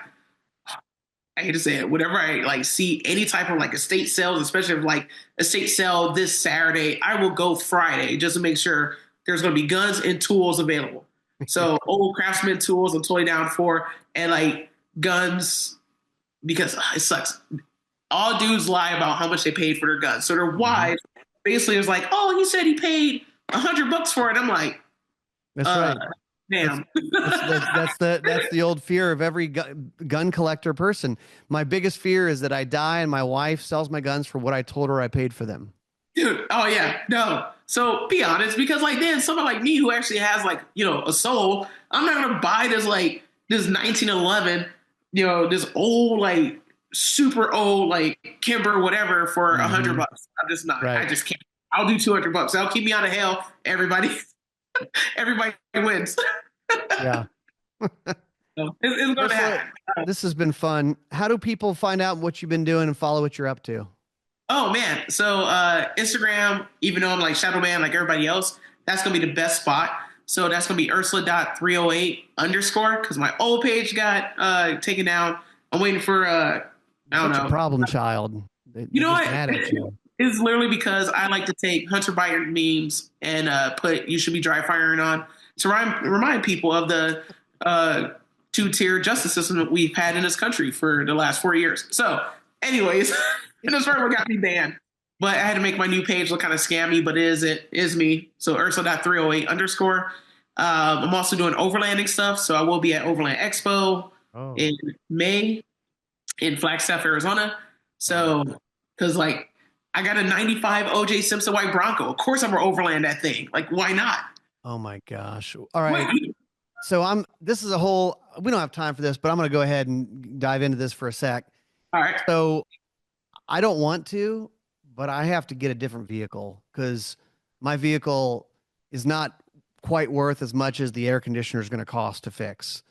hate to say it, whenever I like see any type of like estate sales, especially if like estate sale this Saturday, I will go Friday just to make sure there's going to be guns and tools available. So old craftsman tools I'm totally down for, and like guns because it sucks. All dudes lie about how much they paid for their guns. So their Hmm. wife basically is like, "Oh, he said he paid $100 for it." I'm like, That's uh, right. That's damn. that's the old fear of every gun collector person. My biggest fear is that I die and my wife sells my guns for what I told her I paid for them. Dude, oh yeah, no. So be honest, because like then someone like me who actually has like, a soul, I'm not gonna buy this 1911, this old like super old like Kimber whatever for Hmm. $100. I'm just not. I Right. just can't. I'll do $200. That'll keep me out of hell. Everybody wins. Yeah. So it's going to Ursula, happen. this has been fun. How do people find out what you've been doing and follow what you're up to? Oh man. So Instagram, even though I'm like shadow ban like everybody else, that's gonna be the best spot. So that's gonna be Ursula.308 underscore because my old page got taken down. I'm waiting for You're I don't such a know. problem child. You They're know just what? mad at you. It's literally because I like to take Hunter Biden memes and put "you should be dry firing" on to remind people of the uh, two-tier justice system that we've had in this country for the last 4 years. So, anyways, and that's probably what got me banned. But I had to make my new page look kind of scammy, but it is me. So Ursula.308 underscore. I'm also doing overlanding stuff. So I will be at Overland Expo Oh, in May in Flagstaff, Arizona. wow. So, because like I got a 95 OJ Simpson white Bronco. Of course, I'm going to overland that thing. Like, why not? Oh my gosh. All right. Wait. So this is a whole, we don't have time for this, but I'm going to go ahead and dive into this for a sec. All right. So I don't want to, but I have to get a different vehicle because my vehicle is not quite worth as much as the air conditioner is going to cost to fix.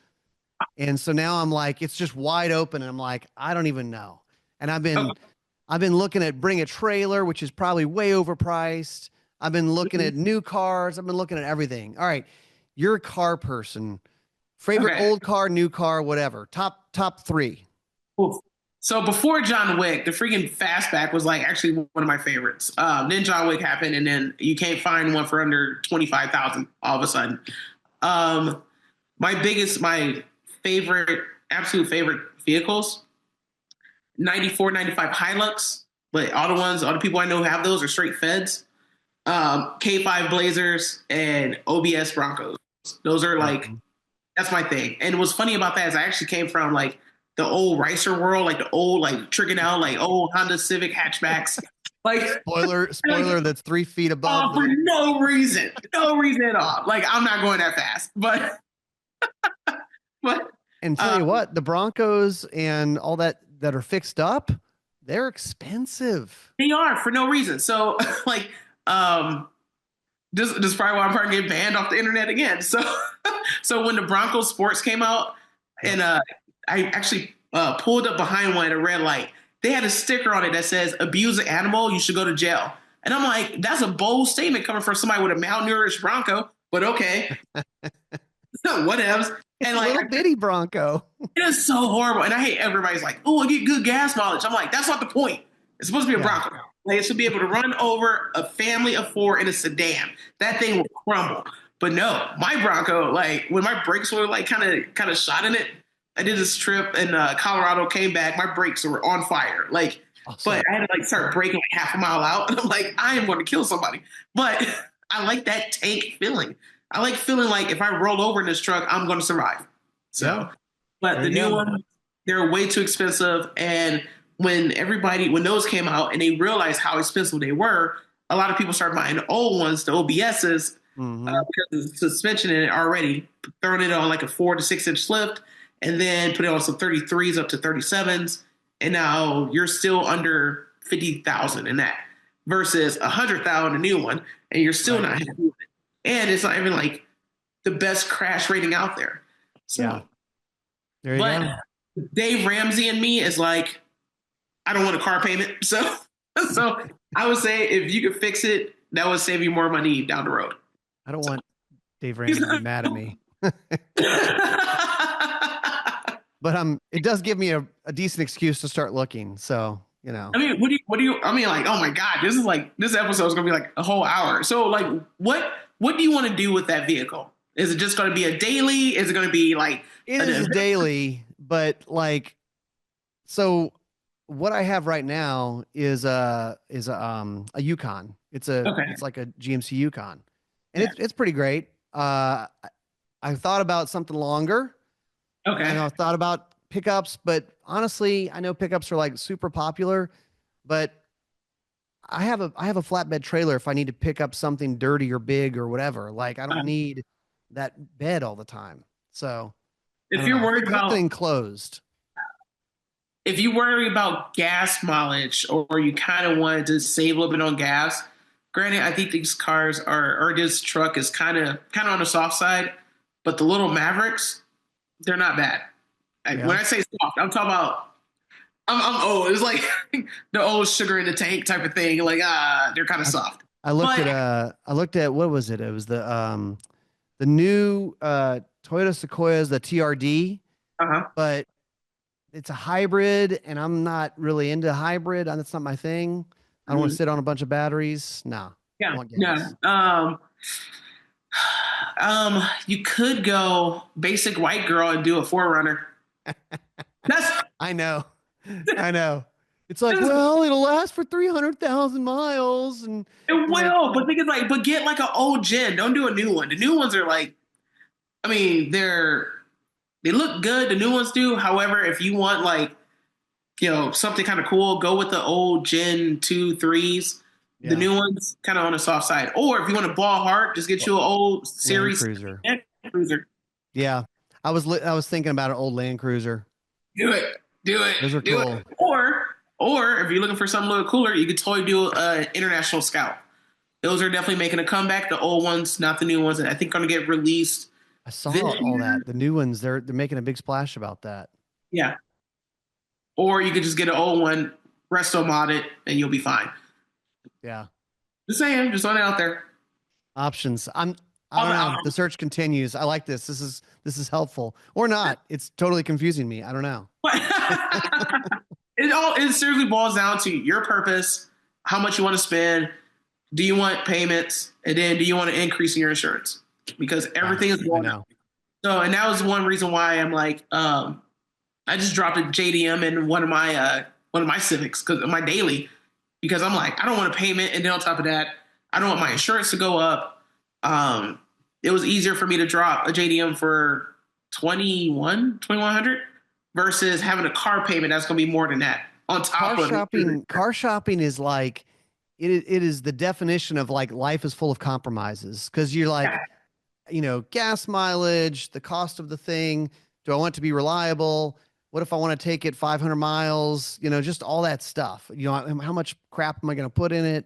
And so now I'm like, it's just wide open, and I'm like, I don't even know. And Oh, I've been looking at bring a trailer, which is probably way overpriced. I've been looking mhm. at new cars. I've been looking at everything. All right, you're a car person. Favorite Okay. old car, new car, whatever. Top three. Cool. So before John Wick, the freaking fastback was like actually one of my favorites. Then John Wick happened, and then you can't find one for under 25,000 all of a sudden. Um, my favorite, absolute favorite vehicles, 94, 95 Hilux, but all the people I know who have those are straight feds. K5 Blazers and OBS Broncos. Those are like, that's my thing. And what's funny about that is I actually came from like the old racer world, like the old, like tricking out, like old Honda Civic hatchbacks. Like spoiler that's 3 feet above. for no reason at all. Like I'm not going that fast, but and tell you what, the Broncos and all that are fixed up, they're expensive. They are for no reason. So like, this is probably why I'm probably getting banned off the internet again. So, so when the Broncos sports came out, and I actually pulled up behind one at a red light, they had a sticker on it that says "Abuse an animal, you should go to jail." And I'm like, that's a bold statement coming from somebody with a malnourished Bronco, but okay, whatevs. And like, little bitty Bronco. It is so horrible, and I hate everybody's like, "Oh, I get good gas mileage." I'm like, that's not the point. It's supposed to be a Bronco. Like, it should be able to run over a family of 4 in a sedan. That thing will crumble. But no, my Bronco, like when my brakes were like kind of shot in it, I did this trip in Colorado, came back, my brakes were on fire. Like, awesome. But I had to like start braking like half a mile out. And I'm like, I am going to kill somebody. But I like that tank feeling. I like feeling like if I roll over in this truck, I'm going to survive. So, but the new ones, they're way too expensive. And when those came out and they realized how expensive they were, a lot of people started buying the old ones, the OBSs, because of suspension in it already, throwing it on like a 4 to 6 inch lift, and then putting on some 33s up to 37s. And now you're still under 50,000 in that versus 100,000 a new one. And you're still not happy with it. And it's not even like the best crash rating out there. So, there you go. Dave Ramsey and me is like, I don't want a car payment. So I would say if you could fix it, that would save you more money down the road. I don't want Dave Ramsey to be mad at me. But it does give me a decent excuse to start looking. So, you know. I mean, what do you I mean, like, oh my God, this episode is gonna be like a whole hour. So like what do you want to do with that vehicle? Is it just gonna be a daily? Is it gonna be like it is daily, but like so what I have right now is a Yukon. It's like a GMC Yukon, and it's pretty great. I thought about something longer. Okay. And I thought about pickups, but honestly, I know pickups are like super popular, but I have a flatbed trailer if I need to pick up something dirty or big or whatever. Like I don't need that bed all the time. So if you're worried about enclosed. If you worry about gas mileage or you kind of wanted to save a little bit on gas, granted, I think these cars or this truck is kind of on the soft side, but the little Mavericks, they're not bad. When I say soft, I'm talking about I'm old. It's like the old sugar in the tank type of thing. Like they're kind of soft. I looked at what was it? It was the new Toyota Sequoia's the TRD, but it's a hybrid, and I'm not really into hybrid. That's not my thing. I don't want to sit on a bunch of batteries. No. Yeah. You could go basic white girl and do a 4Runner. I know. It's like, well, it'll last for 300,000 miles, and it will. But think it's like, get like an old gen. Don't do a new one. The new ones are like, I mean, they look good. The new ones do. However, if you want like, you know, something kind of cool, go with the old Gen 2, 3s. Yeah. The new ones kind of on the soft side. Or if you want to ball hard, just get you an old series Cruiser. Cruiser. Yeah, I was thinking about an old Land Cruiser. Do it. Those are cool. Or if you're looking for something a little cooler, you could totally do an International Scout. Those are definitely making a comeback. The old ones, not the new ones, that I think are going to get released. I saw all that. The new ones, they're making a big splash about that. Yeah. Or you could just get an old one, resto mod it, and you'll be fine. Yeah. Just saying, just throwing it out there. Options. I don't know. The search continues. I like this. This is helpful. Or not. It's totally confusing me. I don't know. It seriously boils down to your purpose, how much you want to spend, do you want payments, and then do you want to increase in your insurance? Because everything is going up. So, and that was one reason why I'm like, I just dropped a JDM in one of my Civics because my daily, because I'm like, I don't want a payment, and then on top of that, I don't want my insurance to go up. It was easier for me to drop a JDM for 2100 versus having a car payment that's going to be more than that on top of it. Car shopping is like it is the definition of like life is full of compromises because you're like, gas mileage, the cost of the thing. Do I want it to be reliable? What if I want to take it 500 miles? Just all that stuff. How much crap am I going to put in it?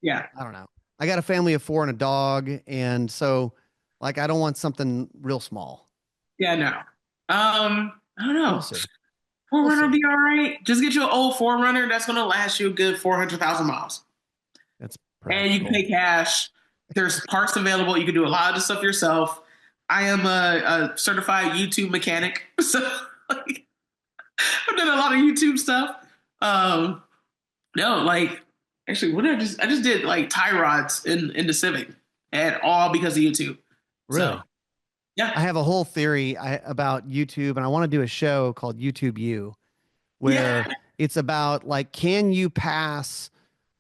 Yeah. I don't know. I got a family of 4 and a dog. And so like, I don't want something real small. Yeah, no. I don't know. We'll see. Forerunner will be all right. Just get you an old Forerunner that's going to last you a good 400,000 miles. That's practical. And you can pay cash. There's parts available. You can do a lot of the stuff yourself. I am a certified YouTube mechanic. So like, I've done a lot of YouTube stuff. No, like actually, what did I just did like tie rods in the Civic, and all because of YouTube. Really? So, yeah. I have a whole theory about YouTube, and I want to do a show called YouTube U, where it's about like, can you pass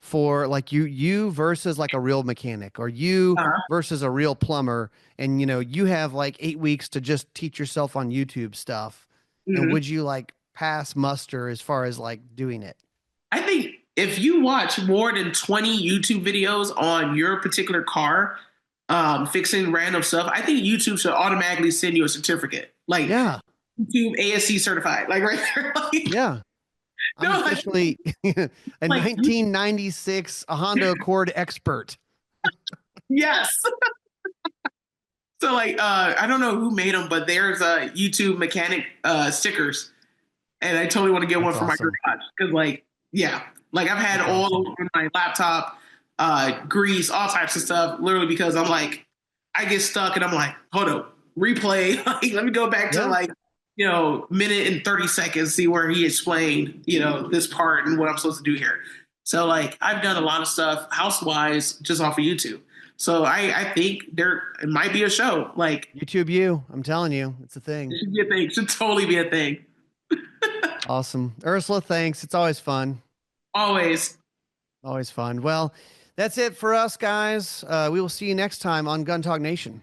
for like you versus like a real mechanic, or you versus a real plumber, and you have like 8 weeks to just teach yourself on YouTube stuff, and would you like pass muster as far as like doing it? I think if you watch more than 20 YouTube videos on your particular car, fixing random stuff, I think YouTube should automatically send you a certificate. Like, YouTube ASC certified, like right there. Like, yeah. I'm officially a 1996 Honda Accord expert. Yes. So like, I don't know who made them, but there's YouTube mechanic stickers, and I totally want to get one for my garage because, like, like I've had all over my laptop, grease, all types of stuff, literally because I'm like, I get stuck and I'm like, hold up, replay. Like, let me go back to like, minute and 30 seconds, see where he explained, this part and what I'm supposed to do here. So like, I've done a lot of stuff house-wise just off of YouTube. So I think it might be a show like YouTube U. I'm telling you, it's a thing. It should be a thing. It should totally be a thing. Awesome. Ursula, thanks. It's always fun. Always fun. Well, that's it for us, guys. We will see you next time on Gun Talk Nation.